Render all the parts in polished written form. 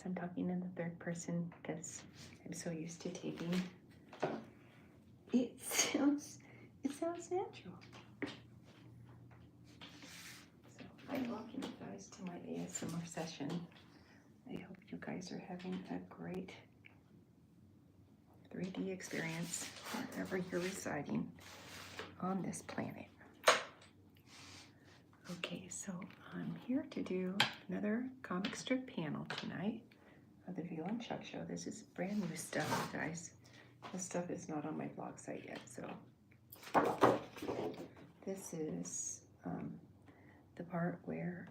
I'm talking in the third person because I'm so used to taping. It sounds natural. So I welcome you guys to my ASMR session. I hope you guys are having a great 3D experience wherever you're residing on this planet. Okay, so I'm here to do another comic strip panel tonight of the Veal and Chuck Show. This is brand new stuff, you guys. This stuff is not on my blog site yet, so this is the part where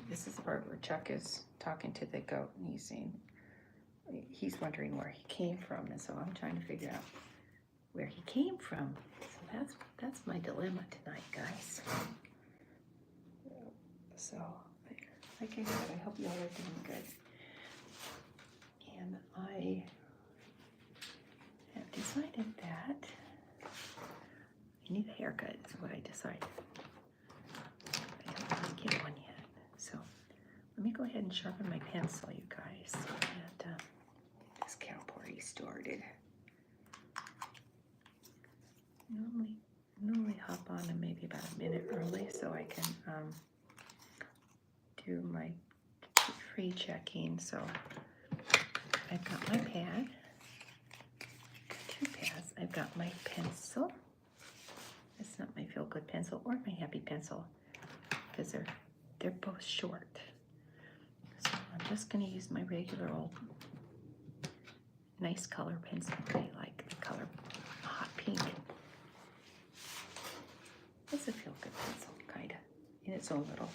this is the part where Chuck is talking to the goat, and he's wondering where he came from, and so I'm trying to figure out where he came from. So that's my dilemma tonight, guys. So, like I said, I hope you all are doing good. And I have decided that I need a haircut, is what I decided. I don't really get one yet. So, let me go ahead and sharpen my pencil, you guys, and this cow party started. Normally hop on and maybe about a minute early so I can do my free checking. So I've got my pad, two pads. I've got my pencil. It's not my Feel Good pencil or my Happy pencil because they're both short. So I'm just going to use my regular old nice color pencil. I like the color hot pink. It's a Feel Good pencil, kind of, in its own little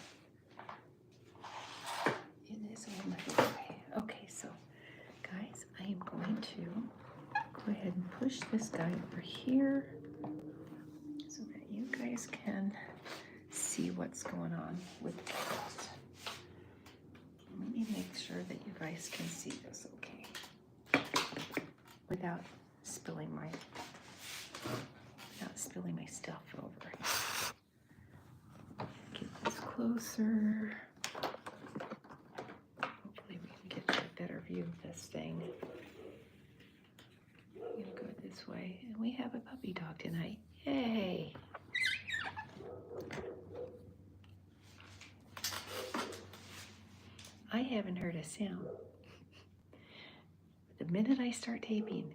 way. Okay, so guys, I am going to go ahead and push this guy over here so that you guys can see what's going on with the cows. Let me make sure that you guys can see this okay without spilling my stuff over. Get this closer. Hopefully we can get a better view of this thing. I'm gonna go this way, and we have a puppy dog tonight. Yay! I haven't heard a sound. The minute I start taping,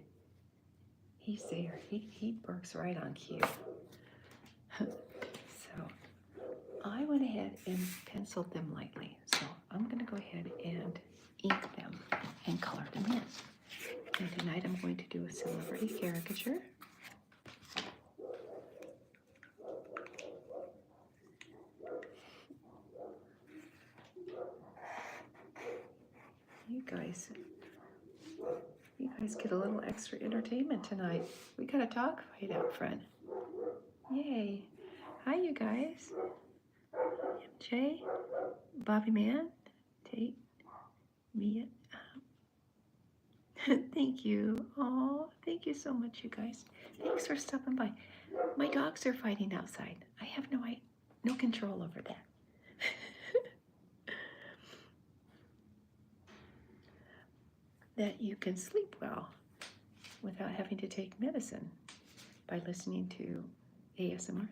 he's there. He barks right on cue. So I went ahead and penciled them lightly. So I'm going to go ahead and ink them and color them in. And tonight I'm going to do a celebrity caricature. You guys get a little extra entertainment tonight. We got a dog fight out front. Yay. Hi, you guys. MJ, Bobby Man, Tate, Mia. Thank you. Oh, thank you so much, you guys. Thanks for stopping by. My dogs are fighting outside. I have no control over that. That you can sleep well without having to take medicine by listening to ASMR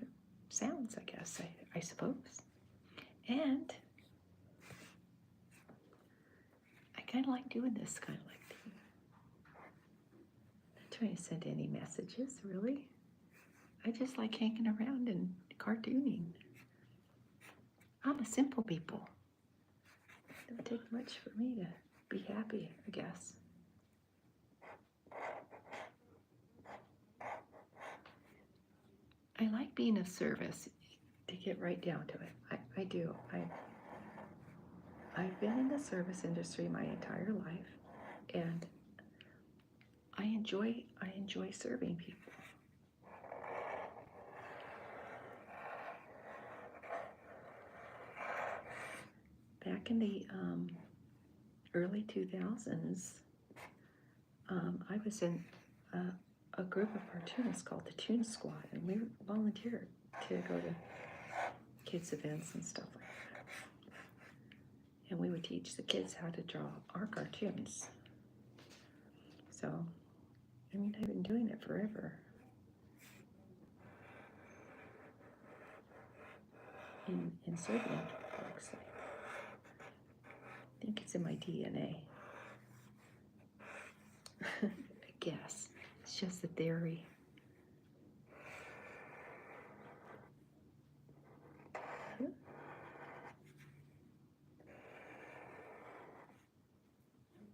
sounds, I guess, I suppose. And I kind of like doing this kind of like thing. I'm not trying to send any messages, really. I just like hanging around and cartooning. I'm a simple people. It doesn't take much for me to be happy, I guess. I like being of service, to get right down to it. I do. I've been in the service industry my entire life, and I enjoy serving people. Back in the early 2000s, I was in a group of cartoonists called the Toon Squad, and we volunteered to go to kids' events and stuff like and we would teach the kids how to draw our cartoons. So, I mean, I've been doing it forever. In Serbian, it looks like. I think it's in my DNA. I guess. It's just a theory.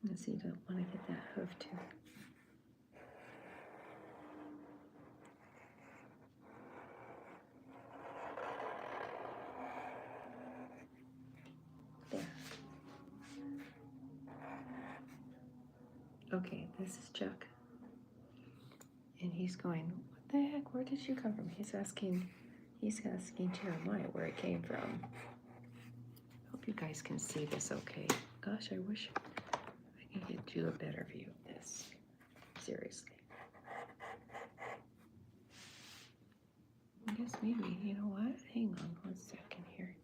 Let's see, you don't want to get that hoof too. There. Okay, this is Chuck. And he's going, what the heck, where did you come from? He's asking Jeremiah where it came from. Hope you guys can see this okay. Gosh, I wish I could do a better view of this. Seriously. I guess maybe, you know what? Hang on 1 second here.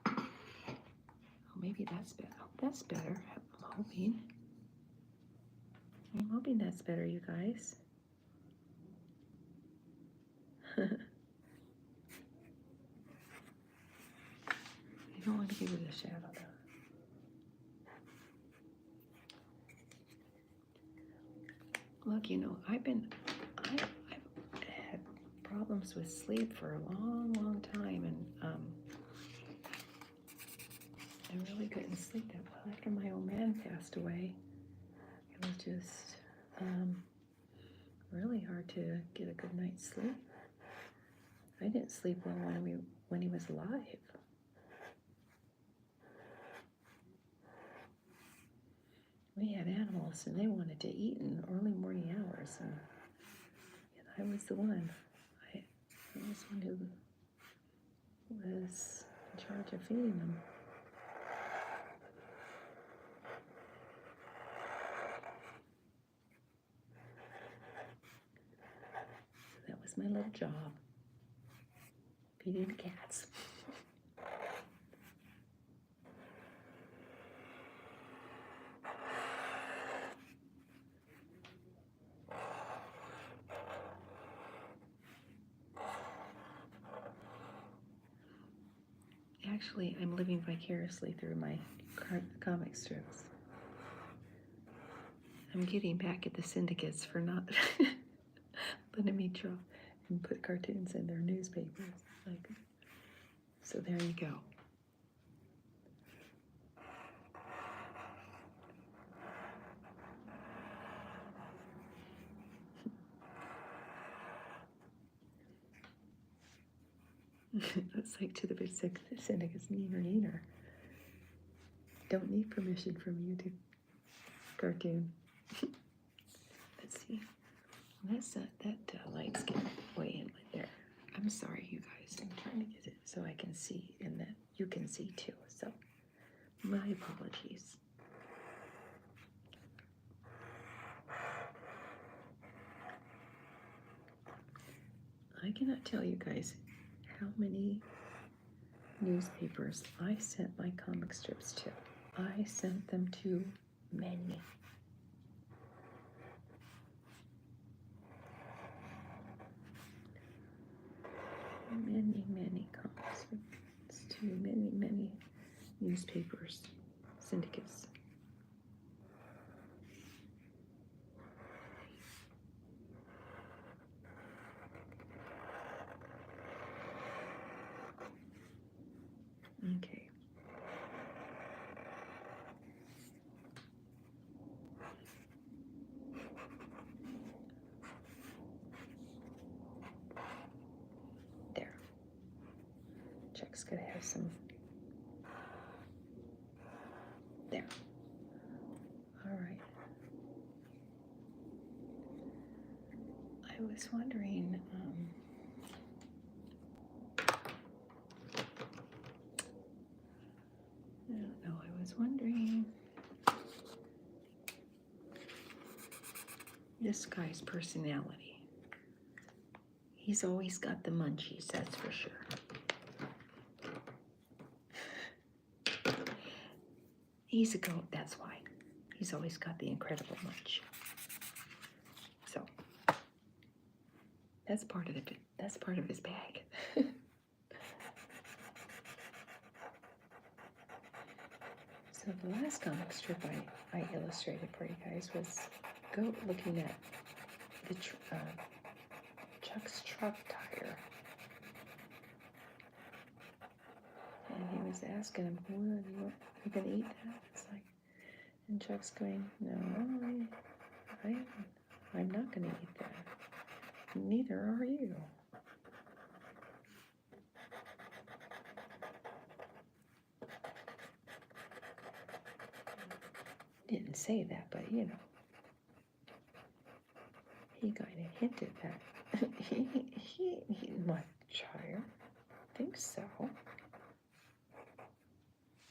Oh, maybe that's better. Oh, that's better. I'm hoping that's better, you guys. I don't want to give it a shadow though. Look, you know, I've had problems with sleep for a long time, and I really couldn't sleep that well after my old man passed away. It was just really hard to get a good night's sleep. I didn't sleep well when he was alive. We had animals, and they wanted to eat in early morning hours, and I was the one. I was one who was in charge of feeding them. That was my little job, feeding the cats. Actually, I'm living vicariously through my comic strips. I'm getting back at the syndicates for not letting me draw and put cartoons in their newspapers. So there you go. That's like to the big syndicates, neener. Don't need permission from you to cartoon. Let's see. That light's getting way in there. I'm sorry, you guys. I'm trying to get it so I can see, and that you can see too. So, my apologies. I cannot tell you guys how many newspapers I sent my comic strips to. I sent them to many. Many comic strips to many newspapers, syndicates. Okay. There. Chuck's gonna have some. There. All right. I was wondering, I was wondering this guy's personality. He's always got the munchies, that's for sure. He's a goat, that's why. He's always got the incredible munch. So that's part of it. That's part of his bag. So the last comic strip I illustrated for you guys was goat looking at the Chuck's truck tire. And he was asking him, "What, you gonna eat that?" It's like, and Chuck's going, "No, I'm not gonna eat that. Neither are you." Didn't say that, but you know, he kind of hinted that he might try. Think so.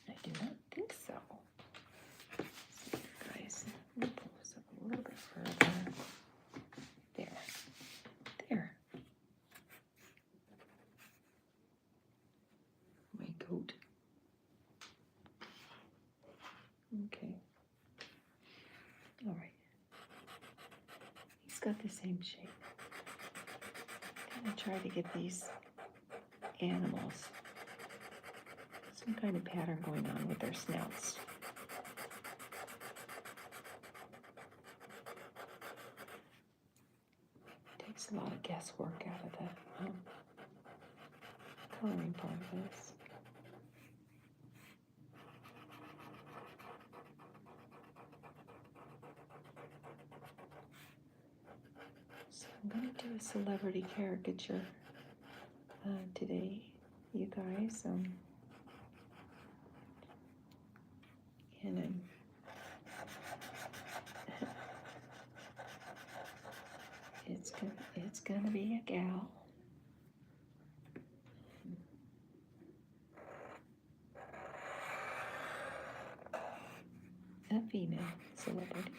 I do not think so. So, guys, we'll pull this up a little bit further. There. There. My goat. Okay. All right. He's got the same shape. I'm going to try to get these animals some kind of pattern going on with their snouts. Takes a lot of guesswork out of the coloring part of this. So I'm going to do a celebrity caricature today, you guys. And it's gonna be a gal. A female celebrity.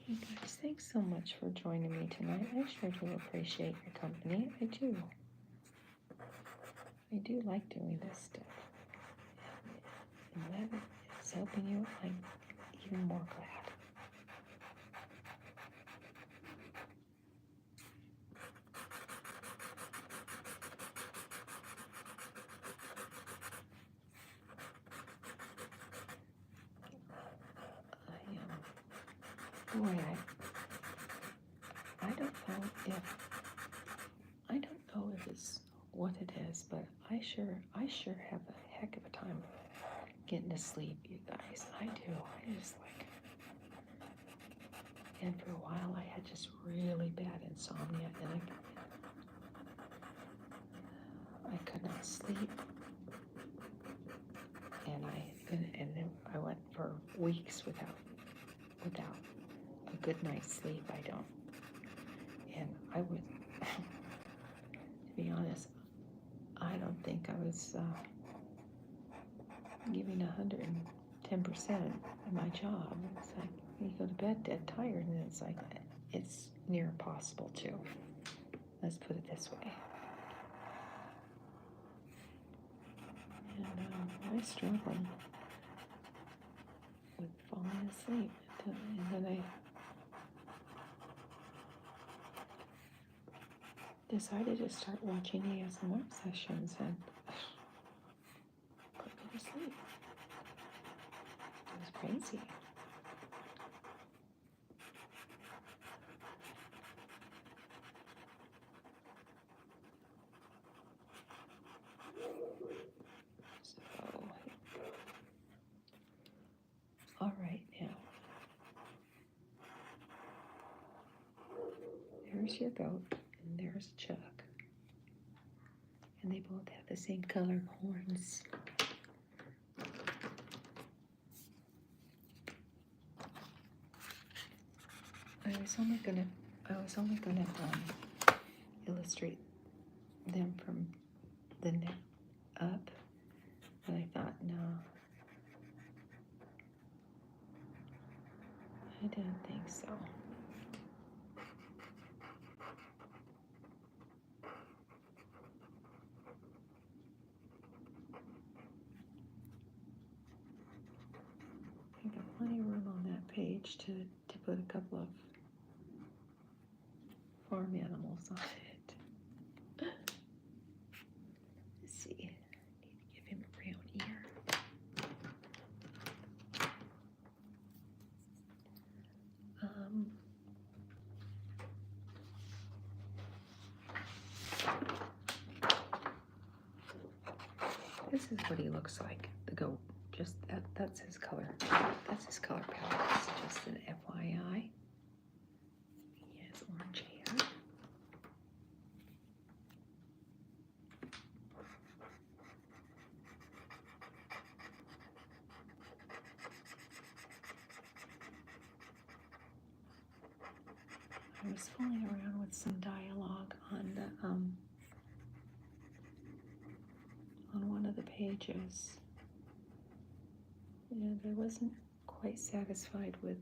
Hey guys, thanks so much for joining me tonight. I sure do appreciate your company. I do. I do like doing this stuff. And that is helping you. I'm even more glad. Boy, I don't know if it's what it is, but I sure have a heck of a time getting to sleep, you guys. I do. I just like, and for a while I had just really bad insomnia, and I could not sleep, and then I went for weeks without a good night's sleep. I don't, and I would, to be honest, I don't think I was giving 110% of my job. It's like you go to bed dead tired, and it's like it's near impossible to. Let's put it this way. And I struggle with falling asleep, and then I decided to start watching ASMR sessions and couldn't go to sleep. It was crazy. So, all right, now there's your goat, and there's Chuck. And they both have the same colored horns. I was only gonna illustrate them from the neck up, but I thought, no, I didn't think so. page to put a couple of farm animals on it. Let's see. Need to give him a brown ear. This is what he looks like, the goat. Just that's his color. That's his color palette. It's just an FYI. He has orange hair. I was fooling around with some dialogue on the on one of the pages. And I wasn't quite satisfied with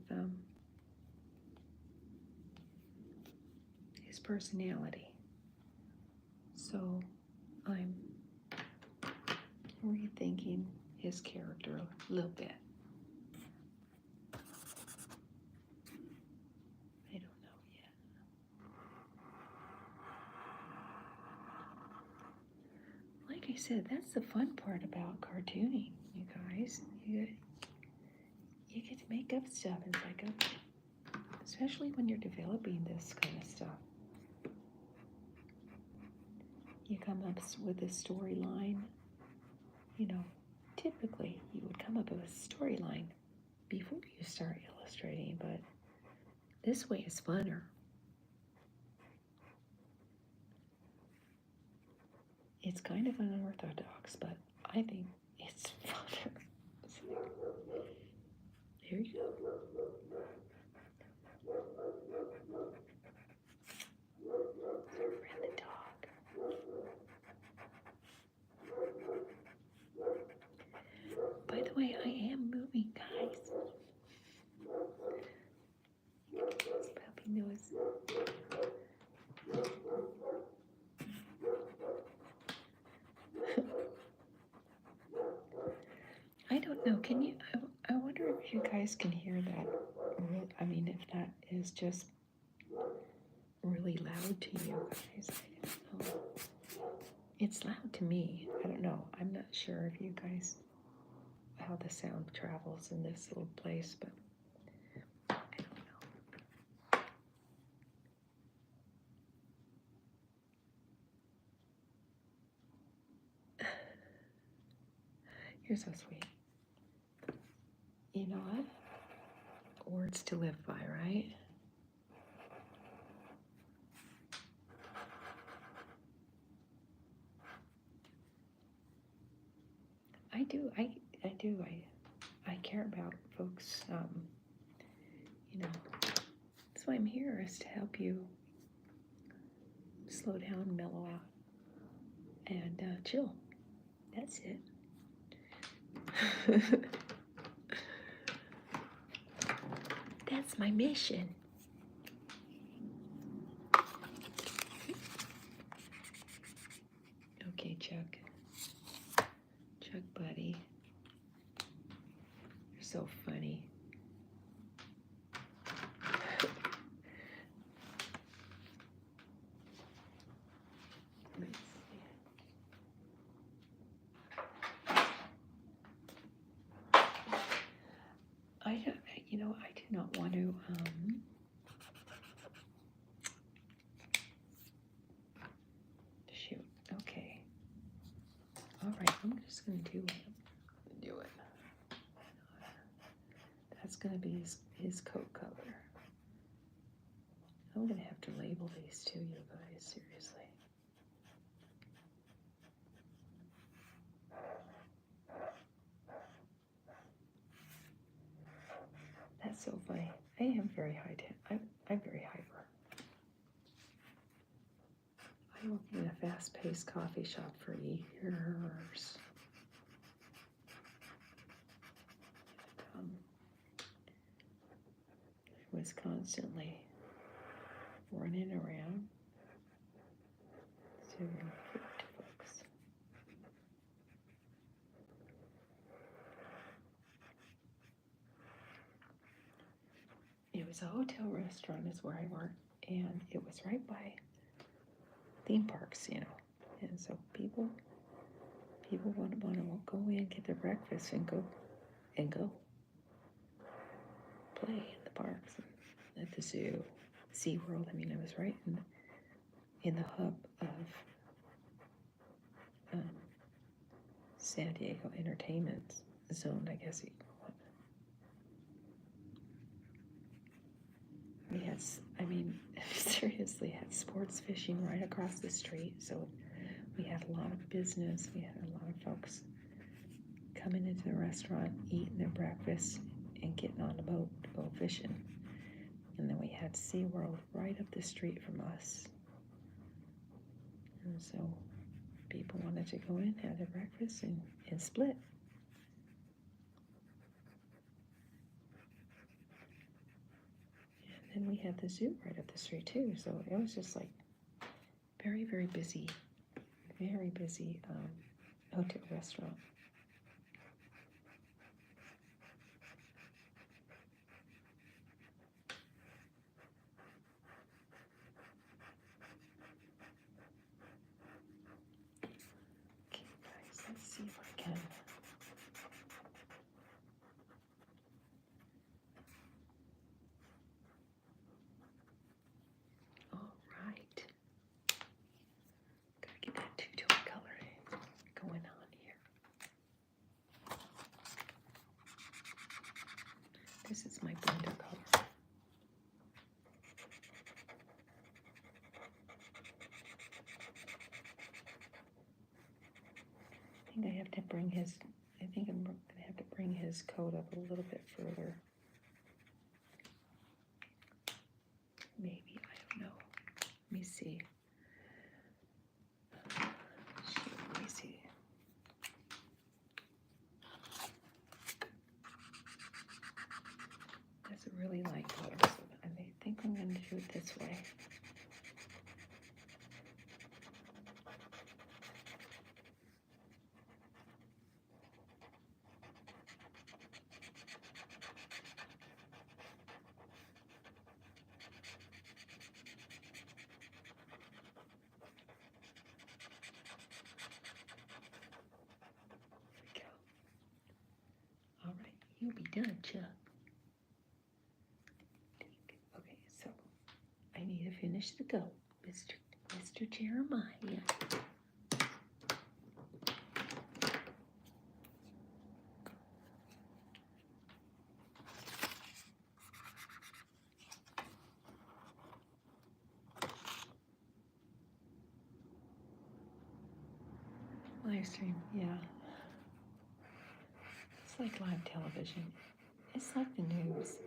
his personality. So I'm rethinking his character a little bit. I don't know yet. Like I said, that's the fun part about cartooning, you guys. You get to make up stuff. It's like especially when you're developing this kind of stuff. You come up with a storyline. You know, typically you would come up with a storyline before you start illustrating, but this way is funner. It's kind of unorthodox, but I think it's funner. There you go. The dog. By the way, I am moving, guys. This puppy nose. I don't know. Can you? I wonder if you guys can hear that. I mean, if that is just really loud to you guys. I don't know. It's loud to me. I don't know. I'm not sure if you guys how the sound travels in this little place, but I don't know. You're so sweet. You know what? Words to live by, right? I do. I care about folks. You know, that's why I'm here, is to help you slow down, mellow out, and chill. That's it. That's my mission. Okay, Chuck. Chuck, buddy. You're so funny. Let's see. I do not want to, shoot, okay. All right, I'm just gonna do it. That's gonna be his coat color. I'm gonna have to label these too, you guys, seriously. That's so funny. I am very I'm very hyper. I work in a fast-paced coffee shop for years. And, I was constantly running around serving food to folks. was a hotel restaurant is where I worked, and it was right by theme parks, you know. And so people want to go in, get their breakfast, and go play in the parks and at the zoo, SeaWorld. I mean, it was right in the hub of San Diego Entertainment Zone, I guess you call it. We had, I mean, seriously, had sports fishing right across the street, so we had a lot of business. We had a lot of folks coming into the restaurant, eating their breakfast, and getting on the boat to go fishing. And then we had SeaWorld right up the street from us. And so people wanted to go in, have their breakfast, and split. And then we had the zoo right up the street too. So it was just like very, very busy hotel restaurant. Okay, guys, let's see if I can. All right. Gotta get that two-tone color going on here. This is my blender color. I think I'm gonna have to bring his coat up a little bit further. Maybe, I don't know. Let me see. Let me see. That's a really light color, so I think I'm gonna do it this way. All right, you'll be done, Chuck. Okay, so I need to finish the goat, Mr. Jeremiah. Live stream, yeah. It's like live television. It's like the news.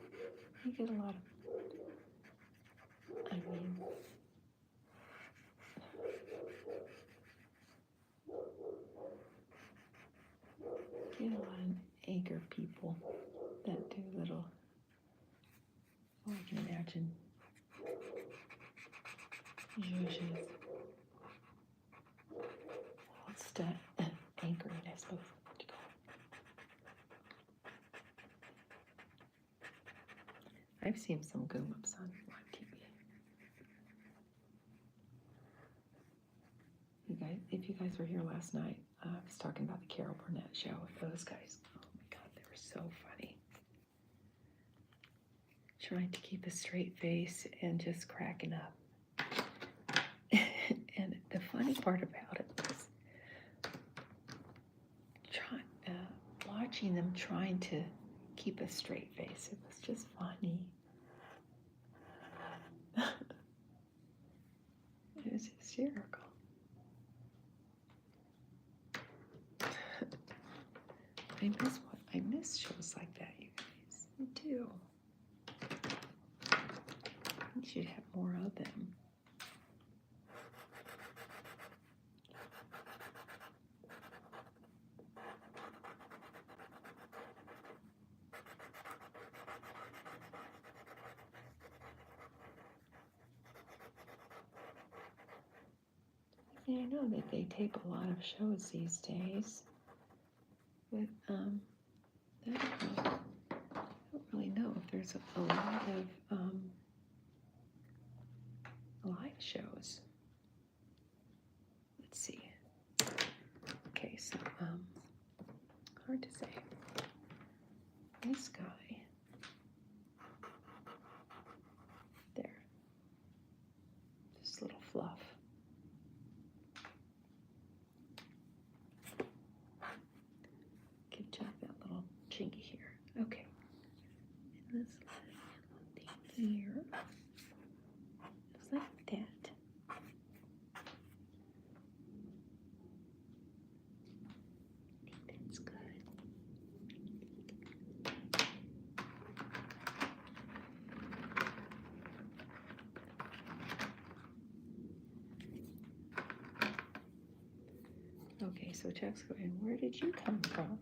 You get a lot of, get a lot of anchor people that do little, I can imagine, zhuzhes. Anchoring, I suppose. I've seen some goom-ups on live TV. If you guys were here last night, I was talking about the Carol Burnett show with those guys. Oh my God, they were so funny. Trying to keep a straight face and just cracking up. And the funny part about it was watching them trying to keep a straight face. It was just funny. It was hysterical. I miss shows like that, you guys. I do. We should have more of them. Yeah, I know that they tape a lot of shows these days, but I don't really know if there's a lot of shows. Let's see. Okay, so hard to say. This guy there, this little fluff. Give Chuck that little chinky here. Okay. And this little thing here, just like that. I think that's good. Okay, so Chuck's going, where did you come from?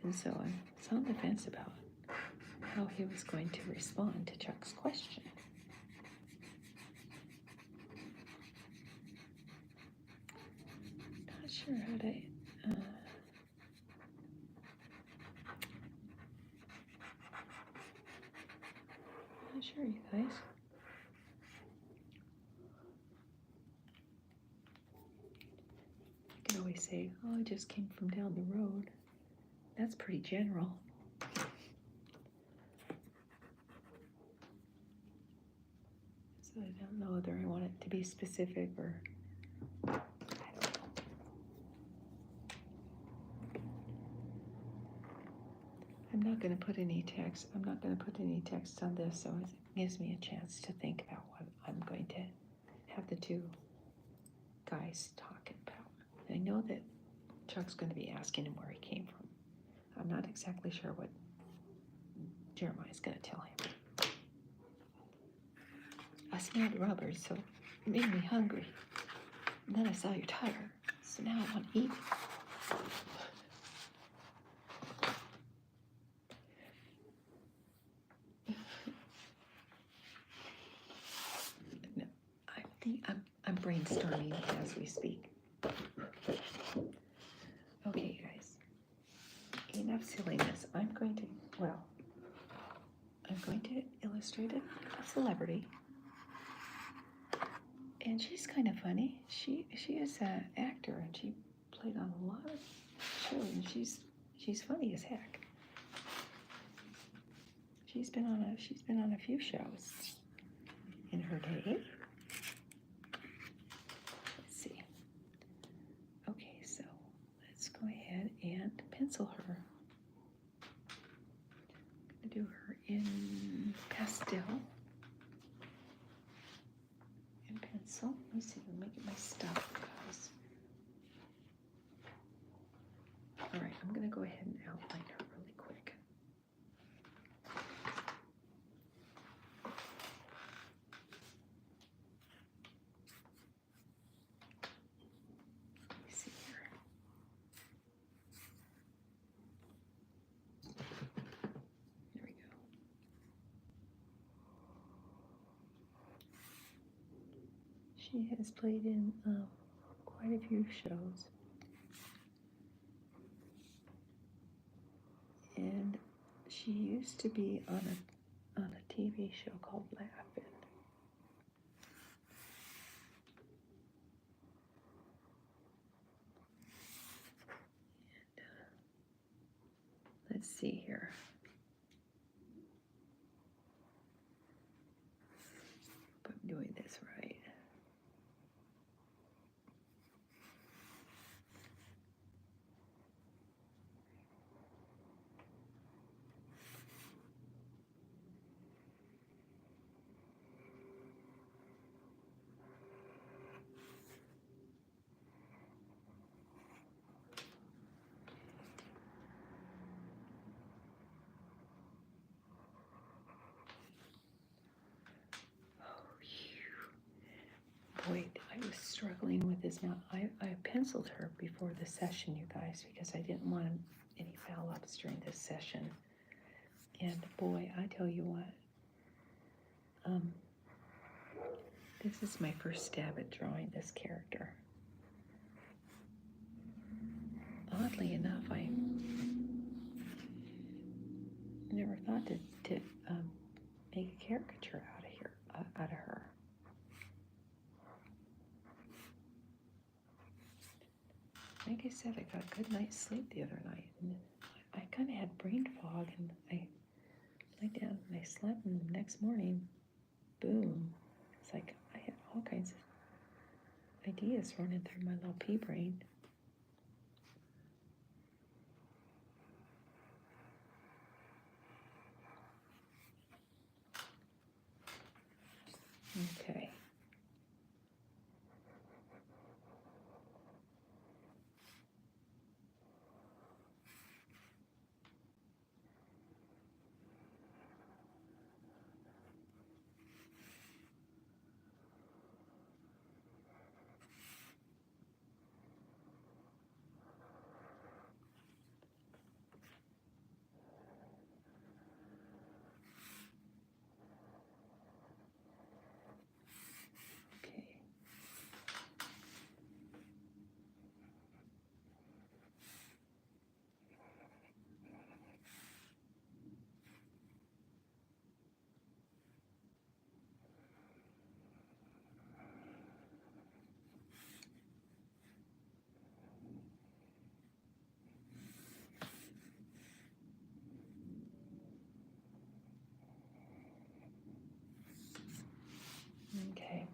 And so I was on the fence about how he was going to respond to Chuck's question. Not sure how to, not sure, you guys. You can always say, oh, I just came from down the road. That's pretty general. So I don't know whether I want it to be specific or I don't know. I'm not going to put any text. I'm not going to put any text on this, so it gives me a chance to think about what I'm going to have the two guys talking about. I know that Chuck's going to be asking him where he came from. I'm not exactly sure what Jeremiah's going to tell him. I smelled rubbers, so it made me hungry. And then I saw your tire, so now I want to eat. No, I'm brainstorming as we speak. Okay, guys. Enough silliness. I'm going to illustrate a celebrity. And she's kind of funny. She is an actor, and she played on a lot of shows, and she's funny as heck. She's been on a few shows in her day. Let's see. Okay, so let's go ahead and pencil her. I'm gonna do her in pastel. Pencil. Let me see. Let me get my stuff, guys. All right, I'm going to go ahead and outline her really quick. Let me see here. There we go. She has played in quite a few shows. And she used to be on a TV show called Laugh-In. And let's see here. Hope I'm doing this right. Boy, I was struggling with this. Now, I penciled her before the session, you guys, because I didn't want any foul-ups during this session. And boy, I tell you what, this is my first stab at drawing this character. Oddly enough, I never thought to make a caricature out of her. Like I said, I got a good night's sleep the other night, and I kind of had brain fog, and I lay down and I slept, and the next morning, boom, it's like I had all kinds of ideas running through my little pea brain. Okay. Okay. Okay.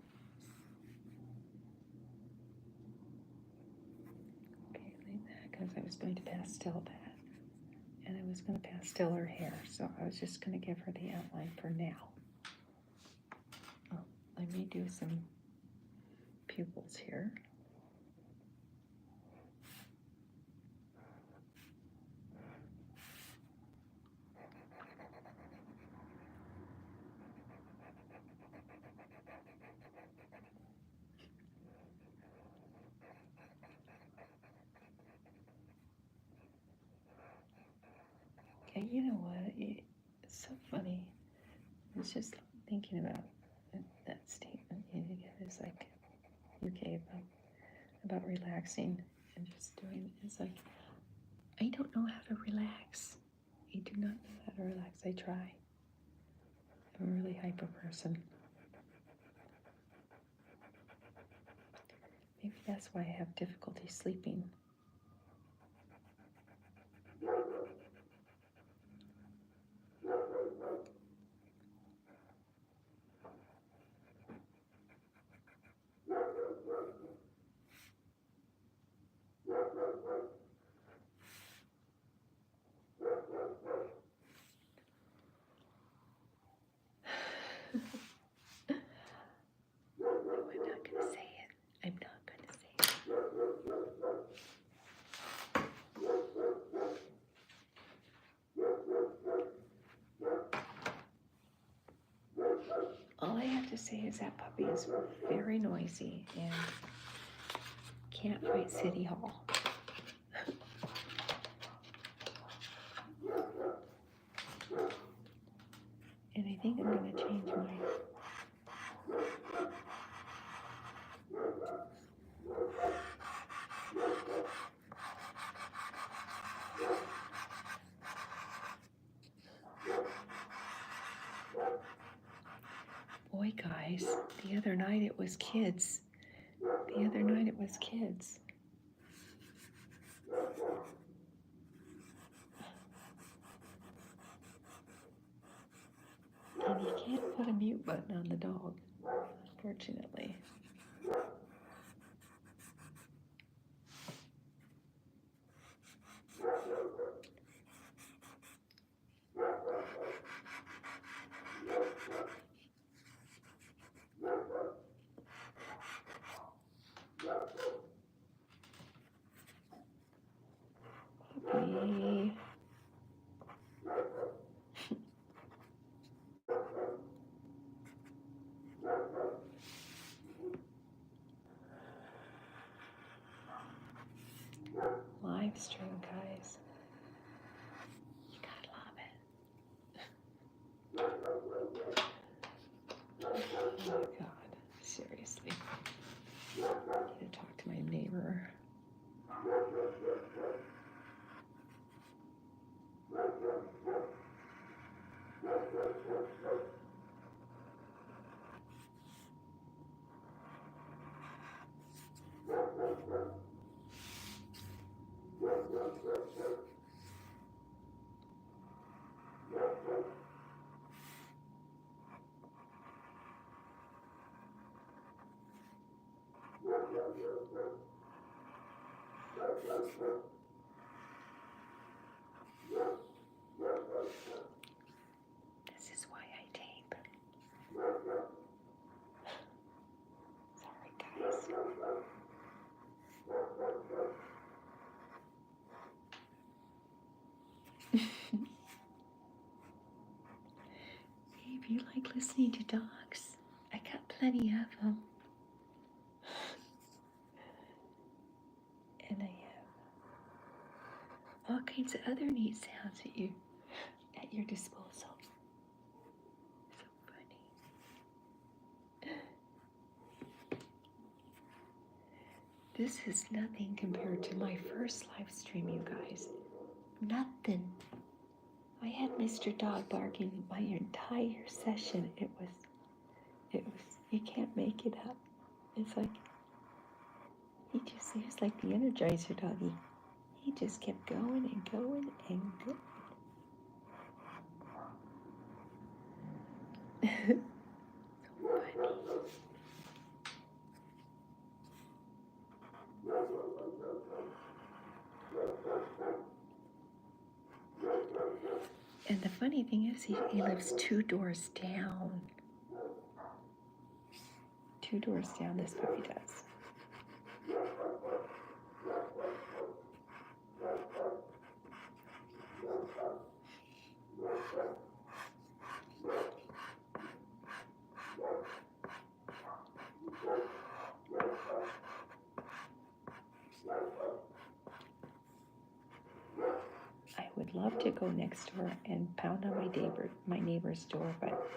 Okay, leave that because I was going to pastel that. And I was going to pastel her hair, so I was just going to give her the outline for now. Oh, let me do some pupils here. Okay, you know what? It's so funny. I was just thinking about that statement you gave. It's like you gave about relaxing and just doing. It's like I don't know how to relax. I do not know how to relax. I try. I'm a really hyper person. Maybe that's why I have difficulty sleeping. No, I'm not going to say it. I'm not going to say it. All I have to say is that puppy is very noisy and can't fight City Hall. And I think I'm going to change my boy, guys, the other night it was kids. The other night it was kids. And you can't put a mute button on the dog, unfortunately. Puppy. This is why I tape. Sorry, guys. If you like listening to dogs, I got plenty of them. And I have all kinds of other neat sounds at your disposal. So funny. This is nothing compared to my first live stream, you guys. Nothing. I had Mr. Dog barking my entire session. It was, you can't make it up. It's like, he was like the Energizer doggy. He just kept going and going and going. So funny. And the funny thing is, he lives 2 doors down. 2 doors down, this puppy does. I would love to go next door and pound on my neighbor's door, but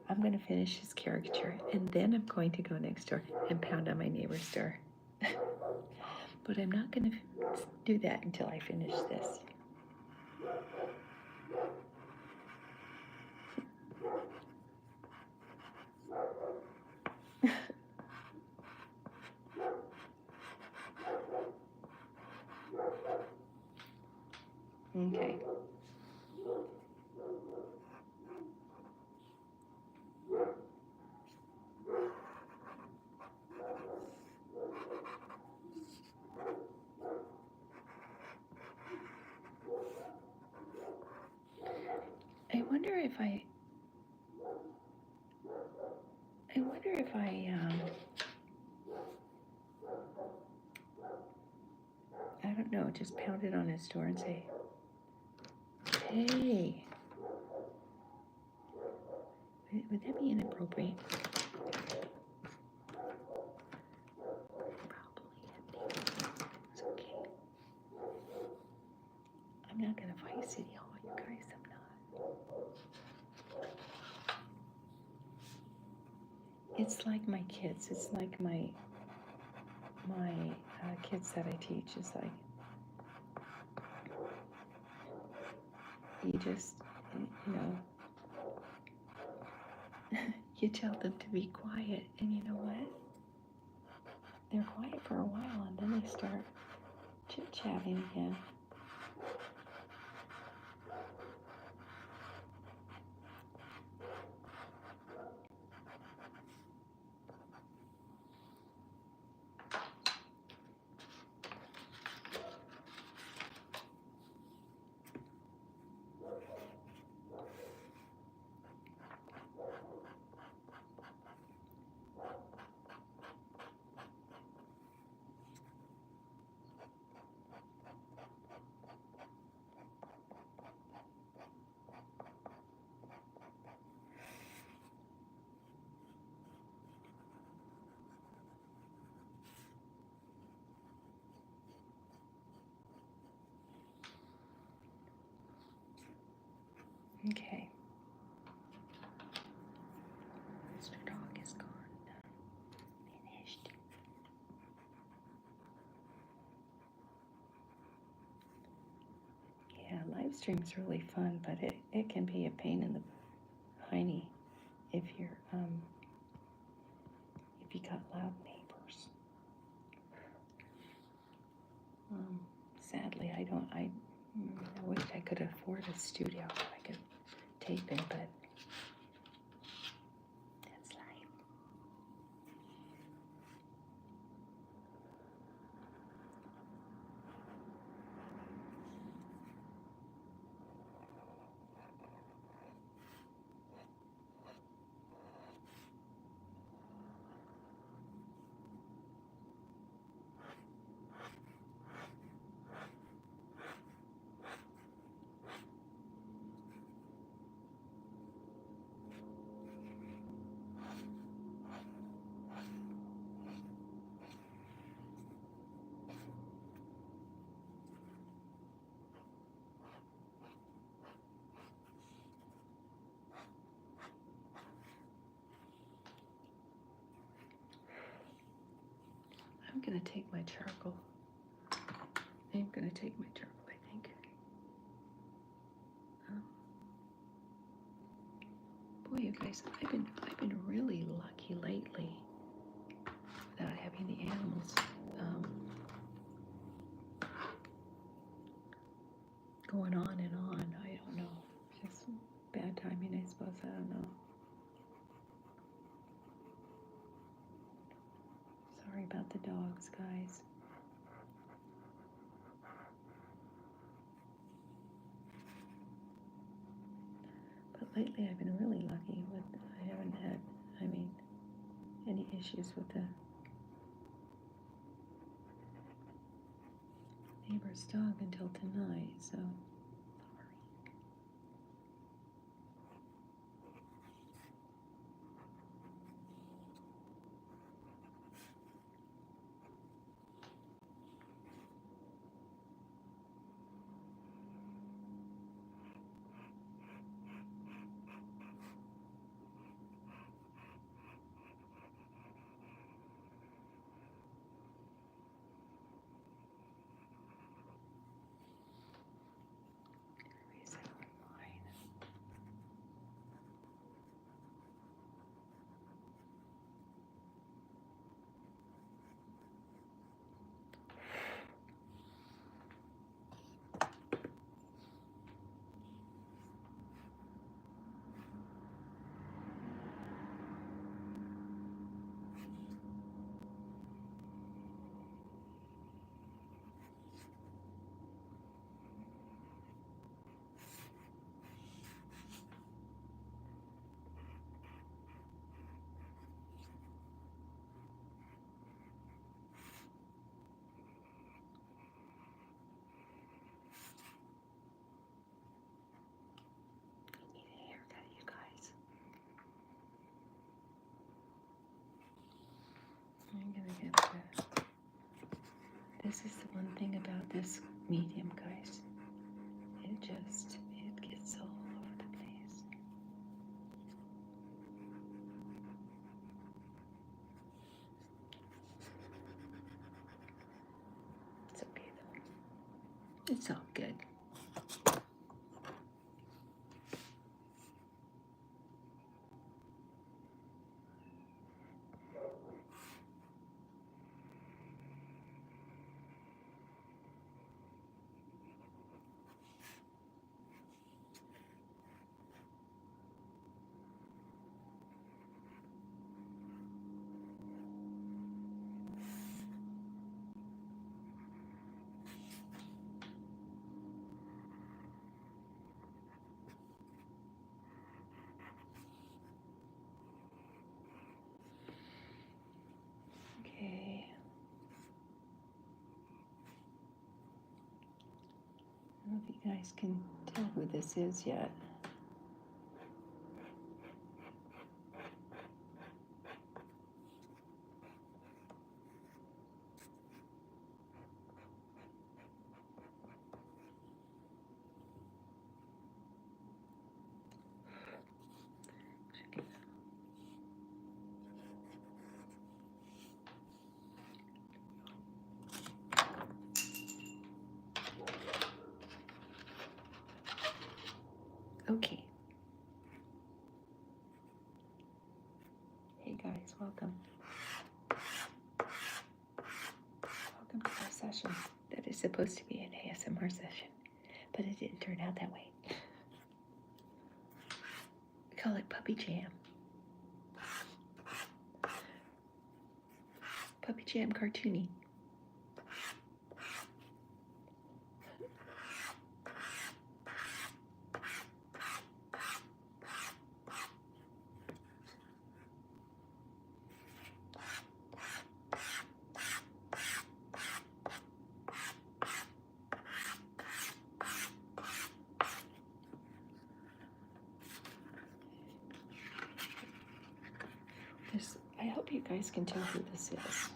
I'm going to finish his caricature, and then I'm going to go next door and pound on my neighbor's door. But I'm not going to do that until I finish this. Okay. I wonder if I don't know, just pound it on his door and say, hey. Would that be inappropriate? Probably. It's okay. I'm not going to fight City Hall, you guys. I'm not. It's like my kids. It's like my kids that I teach. It's like, you just, you know, you tell them to be quiet, and you know what? They're quiet for a while, and then they start chit-chatting again. Okay. Mr. Dog is gone. Finished. Yeah, live stream's really fun, but it can be a pain in the hiney if you got loud neighbors. Sadly, I wish I could afford a studio so I could tape it, but that's life. gonna take my charcoal. I'm gonna take my charcoal, I think. Boy, you guys, I've been really lucky lately without having the animals going on and on. I don't know. Just bad timing, I suppose. I don't know. Sorry about the dogs, guys. But lately I've been really lucky with, I haven't had, any issues with the neighbor's dog until tonight, so sorry. Reset mine. I need a haircut, you guys. I'm gonna get that. This is the one thing about this medium, guys. It gets all over the place. It's okay though. It's all good. Okay. I don't know if you guys can tell who this is yet. Check it out. Okay. Hey guys, welcome. Welcome to our session. That is supposed to be an ASMR session, but it didn't turn out that way. We call it Puppy Jam. Puppy Jam cartooning. I hope you guys can tell who this is.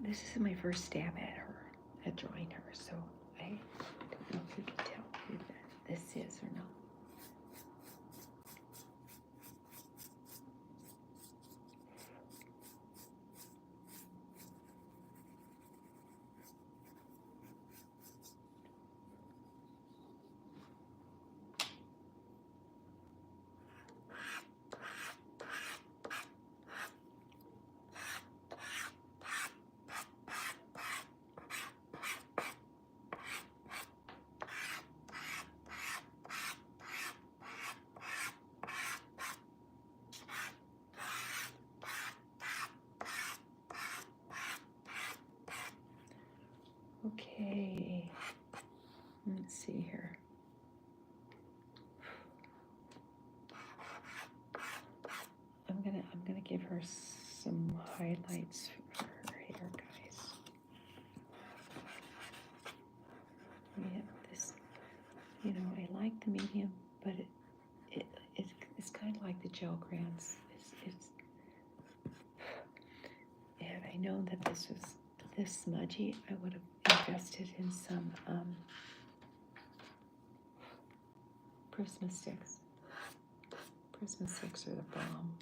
This is my first stab at her, at drawing her, so I don't know if you can tell who this is or not. Okay, let's see here. I'm gonna give her some highlights for her hair, guys. Yeah, this, you know, I like the medium, but it's kind of like the gel crayons. And I know that this was this smudgy. I would have invested in some Prisma sticks. Prisma sticks are the bomb.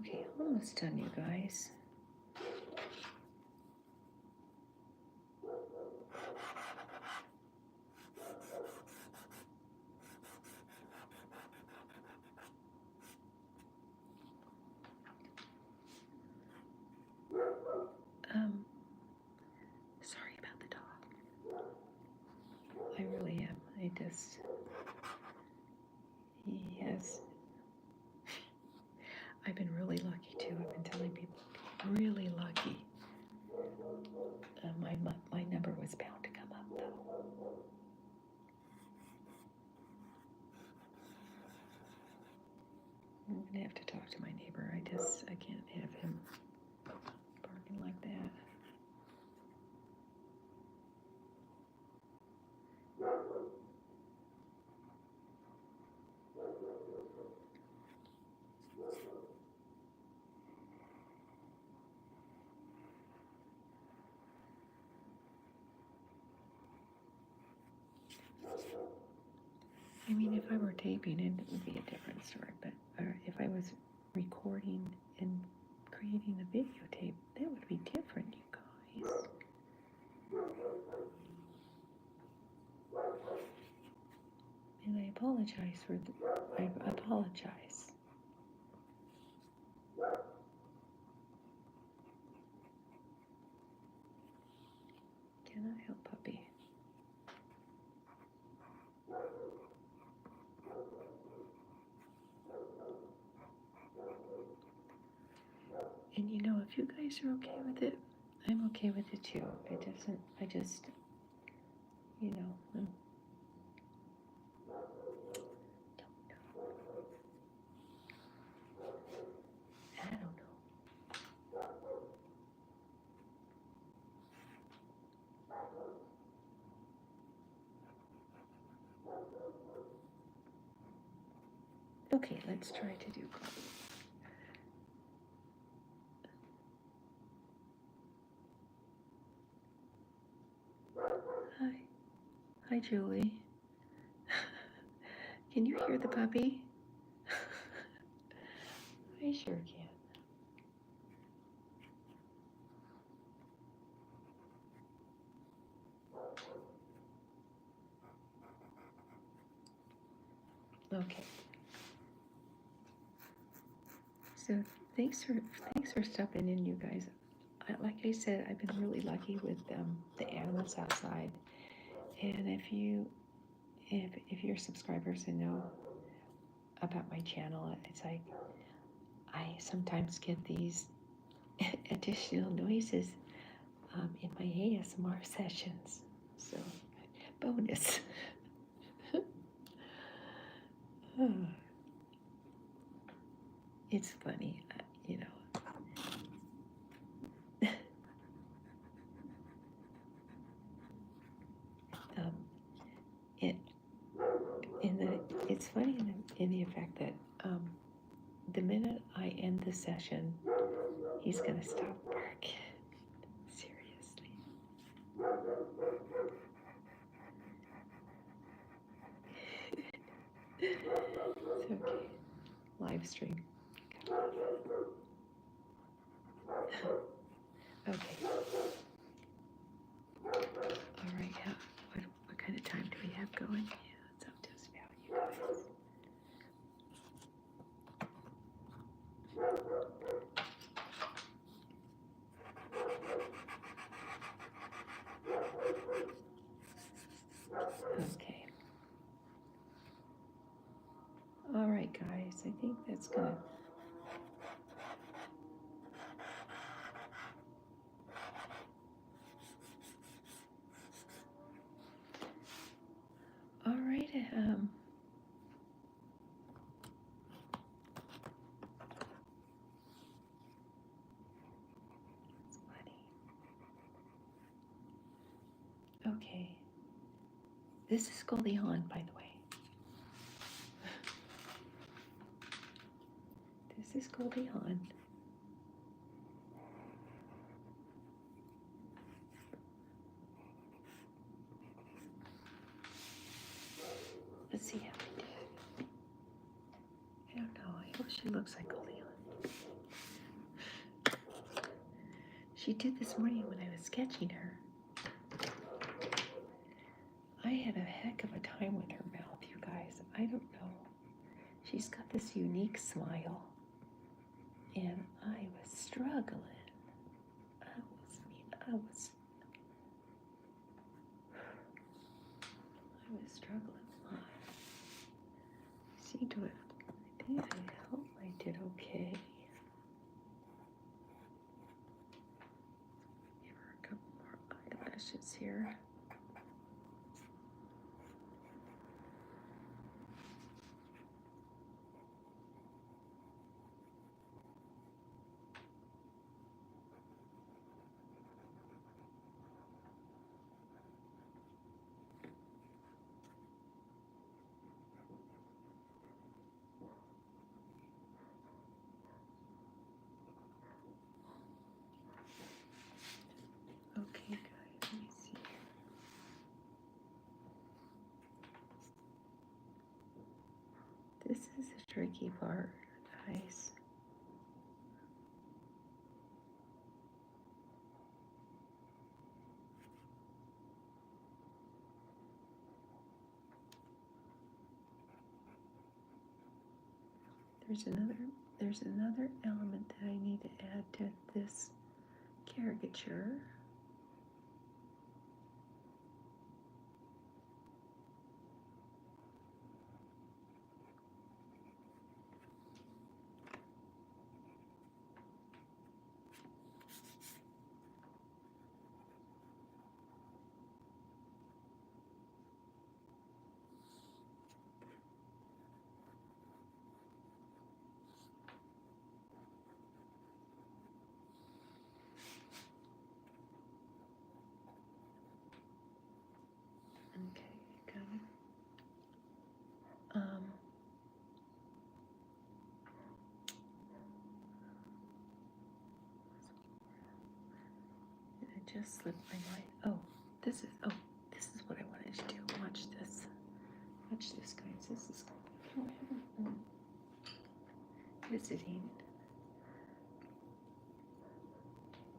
Okay, almost done, you guys. Sorry about the dog. I really am. He has, I've been really lucky too. I've been telling people, really lucky. My number was bound to come up though. I'm gonna have to talk to my neighbor. I can't have him barking like that. I mean, if I were taping it, it would be a different story. But if I was recording and creating a videotape, that would be different, you guys. And I apologize I apologize. Can I help, puppy? And you know, if you guys are okay with it, I'm okay with it too. I just, you know, don't know. I don't know. Okay, let's try to do coffee. Hi. Hi, Julie. Can you hear the puppy? I sure can. Okay. So thanks for stopping in, you guys. Like I said, I've been really lucky with the animals outside, and if you're subscribers and know about my channel, it's like I sometimes get these additional noises in my ASMR sessions. So bonus. It's funny, you know. um, it it's funny in the effect that the minute I end the session, he's gonna stop barking. Seriously. It's okay. Live stream. Okay. All right. Yeah. What kind of time do we have going? Yeah, it's up to us about you guys. Okay. All right, guys. I think that's gonna. All right. It's funny. Okay. This is Goldie Hawn, by the way. This is Goldie Hawn. Let's see how I did. I don't know. I hope she looks like Goldie Hawn. She did this morning when I was sketching her. I had a heck of a time with her mouth, you guys. I don't know. She's got this unique smile. And I was struggling. I was struggling a lot. See, I hope I did okay. Give her a couple more eyelashes here. Okay, guys, let me see. This is a tricky part, guys. There's another element that I need to add to this caricature. Okay, got it. It just slipped my mind. This is what I wanted to do. Watch this. Watch this, guys. This is visiting.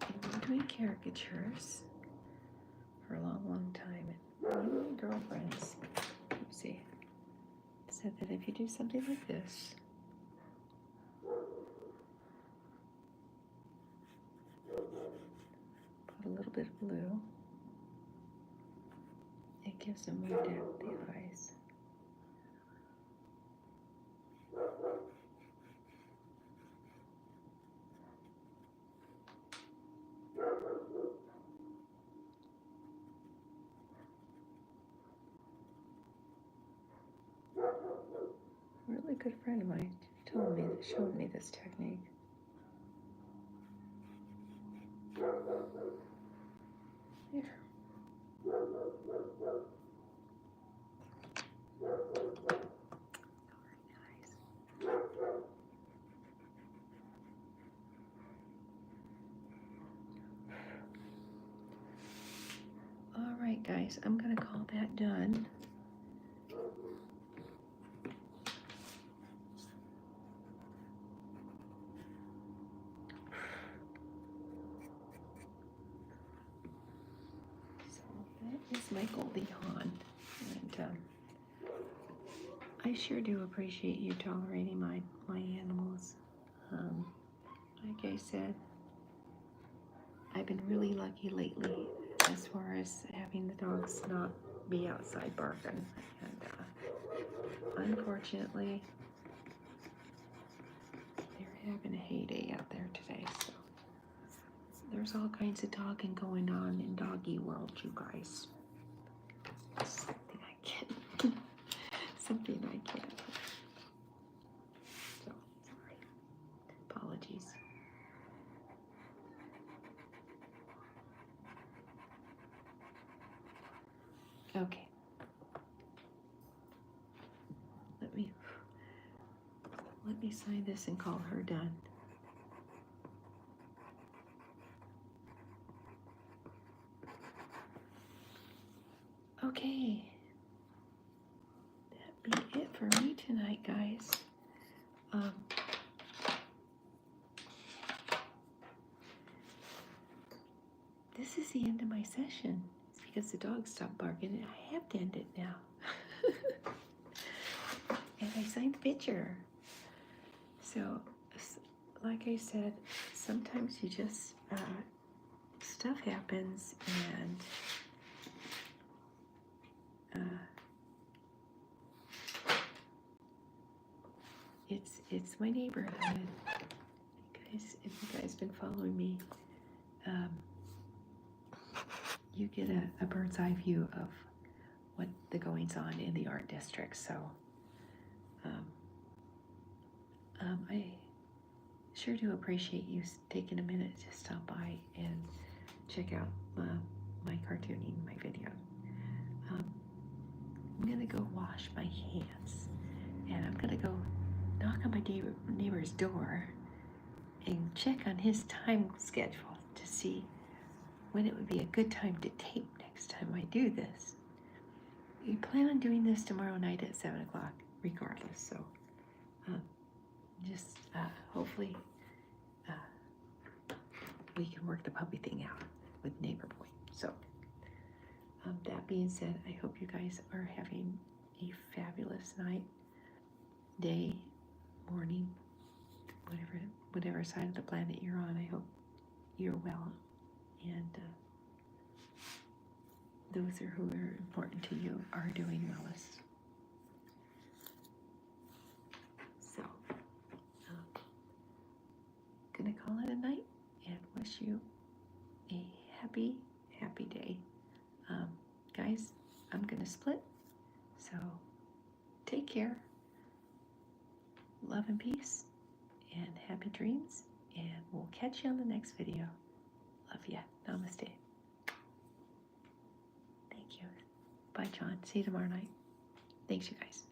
I've been doing caricatures for a long time. And one of my girlfriends, oopsie, said said that if you do something like this, put a little bit of blue, it gives them more depth, the eyes. A really good friend of mine showed me this technique. Here. All right, guys, I'm gonna call that done. So that is my Goldie Hawn, and I sure do appreciate you tolerating my animals. Like I said, I've been really lucky lately as far as having the dogs not be outside barking, and unfortunately, they're having a heyday out there today. So there's all kinds of talking going on in doggy world, you guys. Something I can't. Something I can't. So sorry. Apologies. Okay. Let me sign this and call her done. Okay. That be it for me tonight, guys. This is the end of my session. It's because the dog stopped barking and I have to end it now. And I signed the picture. So, like I said, sometimes you just, stuff happens and it's my neighborhood. Guys, if you guys been following me, you get a bird's eye view of what the goings on in the art district. So I sure do appreciate you taking a minute to stop by and check out my cartooning, my video. I'm gonna go wash my hands, and I'm gonna go knock on my neighbor's door and check on his time schedule to see when it would be a good time to tape next time I do this. We plan on doing this tomorrow night at 7 o'clock, regardless. So just hopefully we can work the puppy thing out with Neighbor Boy. So that being said, I hope you guys are having a fabulous night, day, morning, whatever side of the planet you're on. I hope you're well, and those who are important to you are doing wellest. So, gonna call it a night and wish you a happy, happy day. Guys, I'm gonna split, so take care, love and peace, and happy dreams, and we'll catch you on the next video. Love ya. Namaste. Thank you. Bye, John. See you tomorrow night. Thanks, you guys.